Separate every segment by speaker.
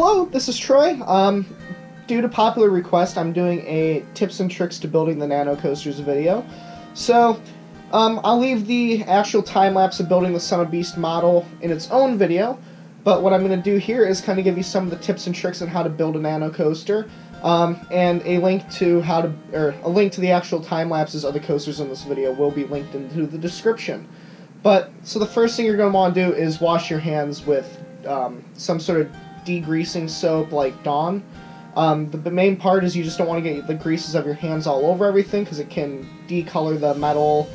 Speaker 1: Hello, this is Troy. Due to popular request, I'm doing a tips and tricks to building the Nanocoasters video. So, I'll leave the actual time-lapse of building the Son of Beast model in its own video, but what I'm going to do here is kind of give you some of the tips and tricks on how to build a Nanocoaster, and a link to a link to the actual time-lapses of the coasters in this video will be linked into the description. But, so the first thing you're going to want to do is wash your hands with some sort of degreasing soap like Dawn. The main part is you just don't want to get the greases of your hands all over everything because it can decolor the metal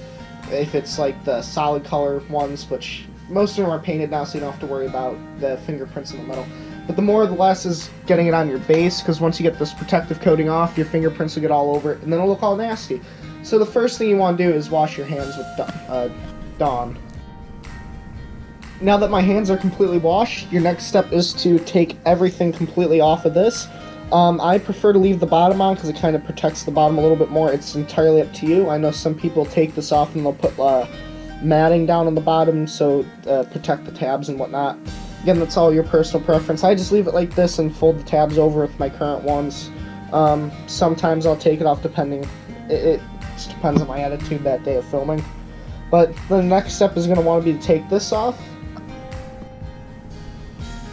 Speaker 1: if it's like the solid color ones, which most of them are painted now so you don't have to worry about the fingerprints in the metal. But the more the less is getting it on your base, because once you get this protective coating off, your fingerprints will get all over it and then it'll look all nasty. So the first thing you want to do is wash your hands with Dawn. Now that my hands are completely washed, your next step is to take everything completely off of this. I prefer to leave the bottom on because it kind of protects the bottom a little bit more. It's entirely up to you. I know some people take this off and they'll put matting down on the bottom so protect the tabs and whatnot. Again, that's all your personal preference. I just leave it like this and fold the tabs over with my current ones. Sometimes I'll take it off depending. It just depends on my attitude that day of filming. But the next step is going to want to be to take this off.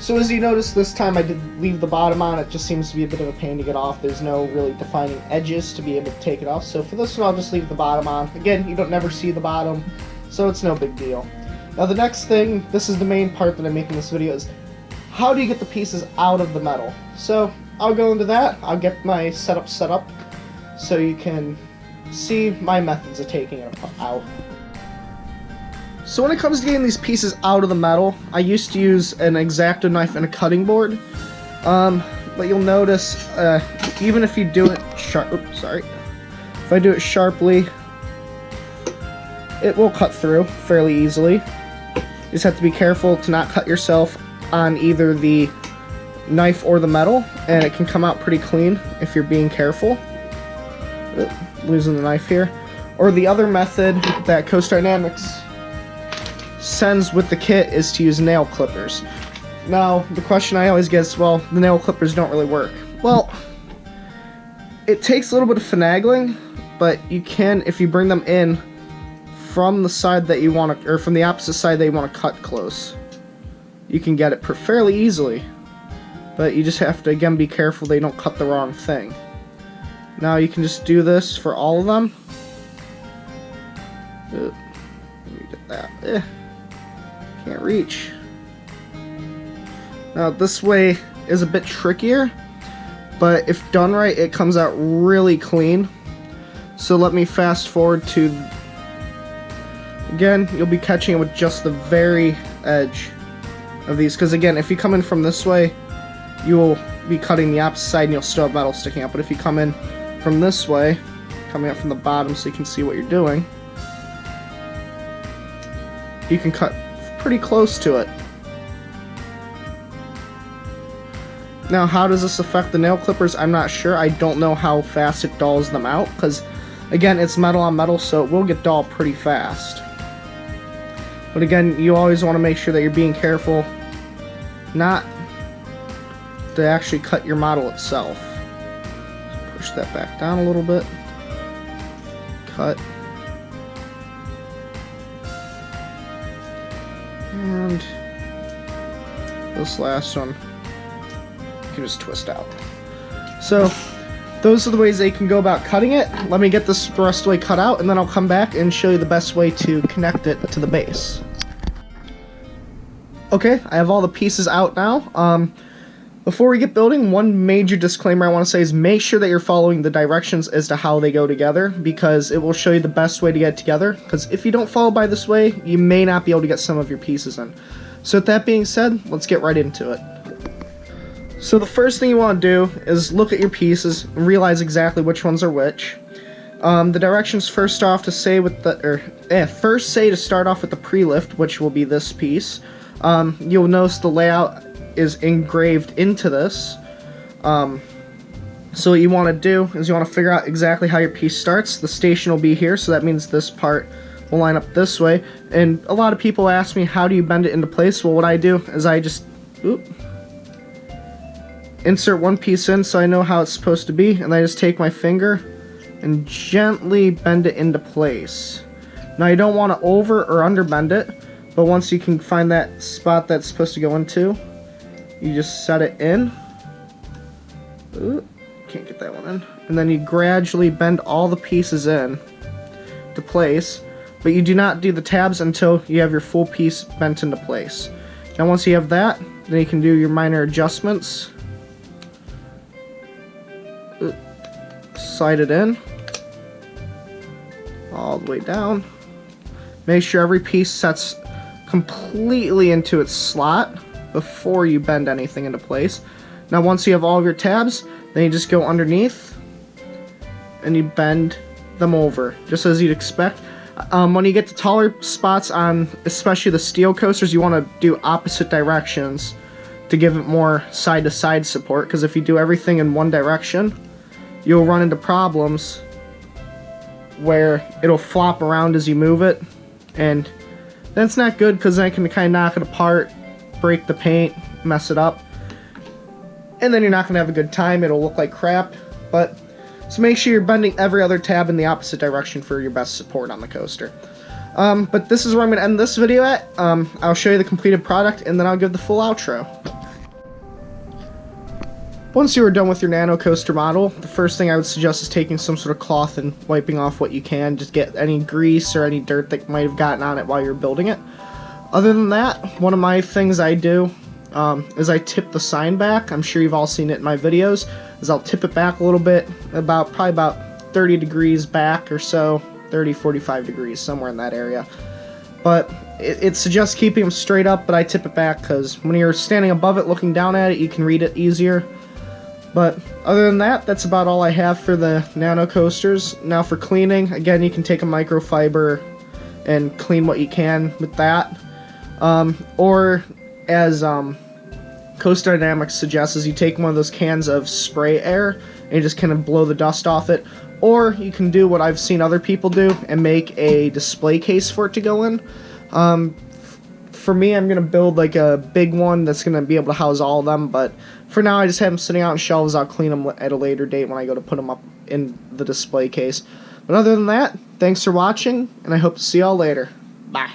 Speaker 1: So as you notice, this time I did leave the bottom on. It just seems to be a bit of a pain to get off. There's no really defining edges to be able to take it off. So for this one, I'll just leave the bottom on. Again, you don't never see the bottom, so it's no big deal. Now the next thing, this is the main part that I'm making this video, is how do you get the pieces out of the metal? So I'll go into that. I'll get my setup set up so you can see my methods of taking it out. So when it comes to getting these pieces out of the metal, I used to use an X-Acto knife and a cutting board. But you'll notice, even if you do it if I do it sharply, it will cut through fairly easily. You just have to be careful to not cut yourself on either the knife or the metal, and it can come out pretty clean if you're being careful. Losing the knife here. Or the other method that Coaster Dynamics sends with the kit is to use nail clippers. Now, the question I always get is, well, the nail clippers don't really work. Well, it takes a little bit of finagling, but you can, if you bring them in from the side that you want to, or from the opposite side that you want to cut close, you can get it fairly easily. But you just have to, again, be careful they don't cut the wrong thing. Now you can just do this for all of them. Let me get that. Can't reach. Now this way is a bit trickier, but if done right, it comes out really clean. So let me fast forward to, again, you'll be catching it with just the very edge of these, because again, if you come in from this way, you will be cutting the opposite side and you'll still have metal sticking out. But if you come in from this way, coming up from the bottom so you can see what you're doing, you can cut pretty close to it. Now, how does this affect the nail clippers? I'm not sure. I don't know how fast it dulls them out, because again, it's metal on metal, so it will get dull pretty fast. But again, you always want to make sure that you're being careful not to actually cut your model itself. Push that back down a little bit. Cut. And this last one, you can just twist out. So, those are the ways that you can go about cutting it. Let me get this the rest of the way cut out, and then I'll come back and show you the best way to connect it to the base. Okay, I have all the pieces out now. Before we get building, one major disclaimer I want to say is make sure that you're following the directions as to how they go together, because it will show you the best way to get it together, because if you don't follow by this way, you may not be able to get some of your pieces in. So with that being said, let's get right into it. So the first thing you want to do is look at your pieces and realize exactly which ones are which. The directions first off to say with the, first say to start off with the pre-lift, which will be this piece. You'll notice the layout is engraved into this. So what you want to do is you want to figure out exactly how your piece starts. The station will be here, so that means this part will line up this way. And a lot of people ask me, how do you bend it into place? Well, what I do is I just insert one piece in so I know how it's supposed to be, and I just take my finger and gently bend it into place. Now you don't want to over or under bend it, but once you can find that spot that's supposed to go into, you just set it in. Ooh, can't get that one in. And then you gradually bend all the pieces in to place, but you do not do the tabs until you have your full piece bent into place. Now once you have that, then you can do your minor adjustments. Ooh, slide it in all the way down. Make sure every piece sets completely into its slot before you bend anything into place. Now once you have all of your tabs, then you just go underneath and you bend them over, just as you'd expect. When you get to taller spots on especially the steel coasters, you want to do opposite directions to give it more side-to-side support, because if you do everything in one direction, you'll run into problems where it'll flop around as you move it, and that's not good, because then it can kind of knock it apart, break the paint, mess it up, and then you're not going to have a good time. It'll look like crap. But so make sure you're bending every other tab in the opposite direction for your best support on the coaster. But this is where I'm going to end this video at. I'll show you the completed product, and then I'll give the full outro. Once you are done with your Nanocoaster model, the first thing I would suggest is taking some sort of cloth and wiping off what you can. Just get any grease or any dirt that might have gotten on it while you're building it. Other than that, one of my things I do is I tip the sign back. I'm sure you've all seen it in my videos. Is I'll tip it back a little bit, probably about 30 degrees back or so, 30, 45 degrees, somewhere in that area. But it suggests keeping them straight up, but I tip it back because when you're standing above it looking down at it, you can read it easier. But other than that, that's about all I have for the Nano coasters. Now for cleaning, again, you can take a microfiber and clean what you can with that. Or as Coaster Dynamics suggests, is you take one of those cans of spray air and you just kind of blow the dust off it. Or you can do what I've seen other people do and make a display case for it to go in. For me, I'm going to build like a big one that's going to be able to house all of them, but for now I just have them sitting out on shelves. I'll clean them at a later date when I go to put them up in the display case. But other than that, thanks for watching, and I hope to see y'all later. Bye.